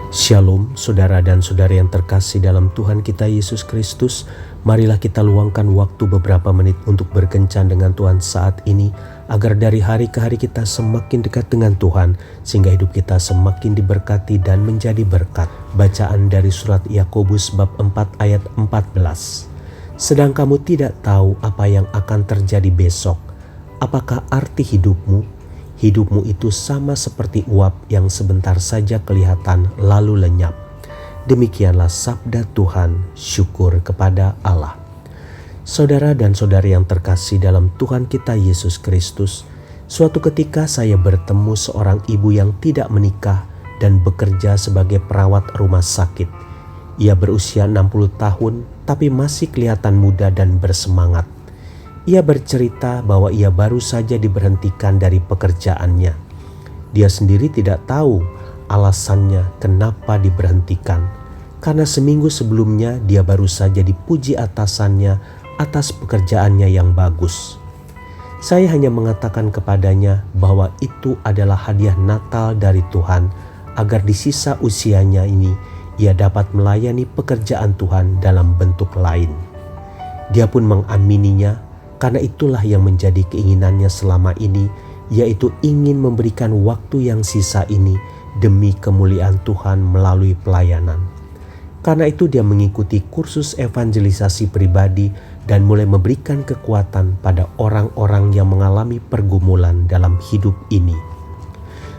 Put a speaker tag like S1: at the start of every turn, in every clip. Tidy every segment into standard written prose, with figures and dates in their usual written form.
S1: Shalom saudara dan saudari yang terkasih dalam Tuhan kita Yesus Kristus. Marilah kita luangkan waktu beberapa menit untuk berkencan dengan Tuhan saat ini, agar dari hari ke hari kita semakin dekat dengan Tuhan, sehingga hidup kita semakin diberkati dan menjadi berkat. Bacaan dari surat Yakobus bab 4 ayat 14. Sedang kamu tidak tahu apa yang akan terjadi besok. Apakah arti hidupmu? Hidupmu itu sama seperti uap yang sebentar saja kelihatan lalu lenyap. Demikianlah sabda Tuhan, syukur kepada Allah. Saudara dan saudari yang terkasih dalam Tuhan kita Yesus Kristus, suatu ketika saya bertemu seorang ibu yang tidak menikah dan bekerja sebagai perawat rumah sakit. Ia berusia 60 tahun tapi masih kelihatan muda dan bersemangat. Ia bercerita bahwa ia baru saja diberhentikan dari pekerjaannya. Dia sendiri tidak tahu alasannya kenapa diberhentikan, karena seminggu sebelumnya dia baru saja dipuji atasannya atas pekerjaannya yang bagus. Saya hanya mengatakan kepadanya bahwa itu adalah hadiah Natal dari Tuhan, agar di sisa usianya ini ia dapat melayani pekerjaan Tuhan dalam bentuk lain. Dia pun mengamininya, karena itulah yang menjadi keinginannya selama ini, yaitu ingin memberikan waktu yang sisa ini demi kemuliaan Tuhan melalui pelayanan. Karena itu dia mengikuti kursus evangelisasi pribadi dan mulai memberikan kekuatan pada orang-orang yang mengalami pergumulan dalam hidup ini.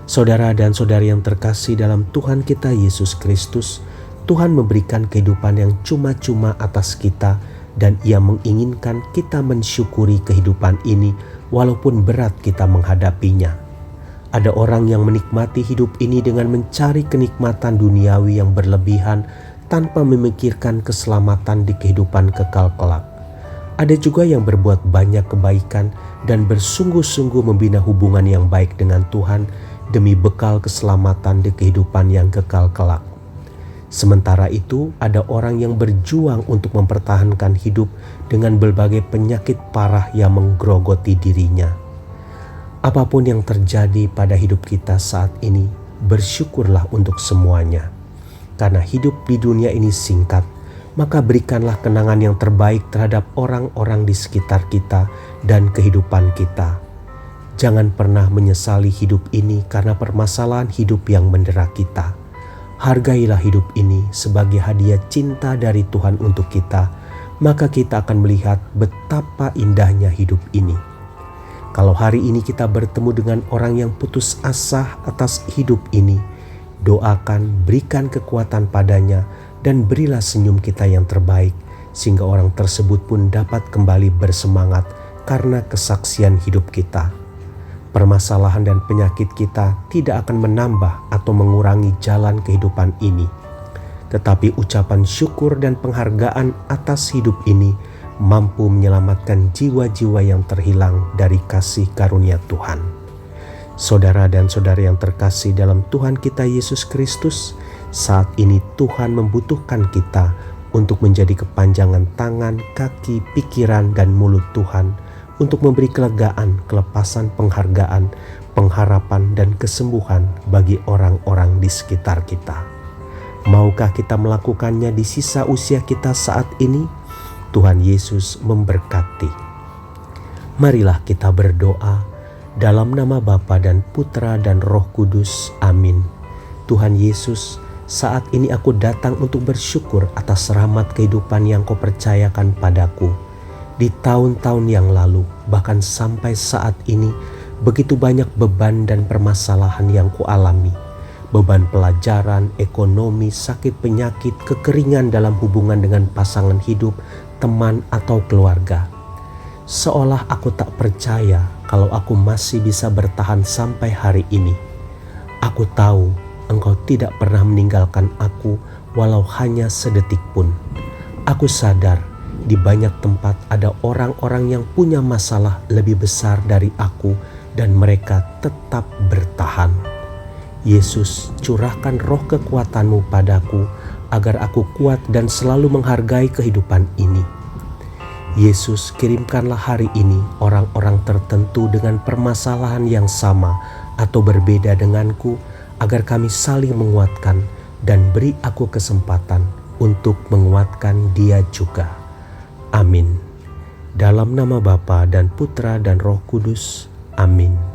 S1: Saudara dan saudari yang terkasih dalam Tuhan kita Yesus Kristus, Tuhan memberikan kehidupan yang cuma-cuma atas kita, dan Ia menginginkan kita mensyukuri kehidupan ini walaupun berat kita menghadapinya. Ada orang yang menikmati hidup ini dengan mencari kenikmatan duniawi yang berlebihan tanpa memikirkan keselamatan di kehidupan kekal kelak. Ada juga yang berbuat banyak kebaikan dan bersungguh-sungguh membina hubungan yang baik dengan Tuhan demi bekal keselamatan di kehidupan yang kekal kelak. Sementara itu, ada orang yang berjuang untuk mempertahankan hidup dengan berbagai penyakit parah yang menggerogoti dirinya. Apapun yang terjadi pada hidup kita saat ini, bersyukurlah untuk semuanya. Karena hidup di dunia ini singkat, maka berikanlah kenangan yang terbaik terhadap orang-orang di sekitar kita dan kehidupan kita. Jangan pernah menyesali hidup ini karena permasalahan hidup yang mendera kita. Hargailah hidup ini sebagai hadiah cinta dari Tuhan untuk kita, maka kita akan melihat betapa indahnya hidup ini. Kalau hari ini kita bertemu dengan orang yang putus asa atas hidup ini, doakan, berikan kekuatan padanya, dan berilah senyum kita yang terbaik, sehingga orang tersebut pun dapat kembali bersemangat karena kesaksian hidup kita. Permasalahan dan penyakit kita tidak akan menambah atau mengurangi jalan kehidupan ini. Tetapi ucapan syukur dan penghargaan atas hidup ini mampu menyelamatkan jiwa-jiwa yang terhilang dari kasih karunia Tuhan. Saudara dan saudari yang terkasih dalam Tuhan kita Yesus Kristus, saat ini Tuhan membutuhkan kita untuk menjadi kepanjangan tangan, kaki, pikiran, dan mulut Tuhan, untuk memberi kelegaan, kelepasan, penghargaan, pengharapan, dan kesembuhan bagi orang-orang di sekitar kita. Maukah kita melakukannya di sisa usia kita saat ini? Tuhan Yesus memberkati. Marilah kita berdoa dalam nama Bapa dan Putra dan Roh Kudus. Amin. Tuhan Yesus, saat ini aku datang untuk bersyukur atas rahmat kehidupan yang Kau percayakan padaku. Di tahun-tahun yang lalu, bahkan sampai saat ini, begitu banyak beban dan permasalahan yang kualami. Beban pelajaran, ekonomi, sakit penyakit, kekeringan dalam hubungan dengan pasangan hidup, teman atau keluarga. Seolah aku tak percaya kalau aku masih bisa bertahan sampai hari ini. Aku tahu Engkau tidak pernah meninggalkan aku walau hanya sedetik pun. Aku sadar di banyak tempat ada orang-orang yang punya masalah lebih besar dari aku dan mereka tetap bertahan. Yesus, curahkan roh kekuatan-Mu padaku agar aku kuat dan selalu menghargai kehidupan ini. Yesus, kirimkanlah hari ini orang-orang tertentu dengan permasalahan yang sama atau berbeda denganku, agar kami saling menguatkan dan beri aku kesempatan untuk menguatkan dia juga. Amin. Dalam nama Bapa dan Putra dan Roh Kudus. Amin.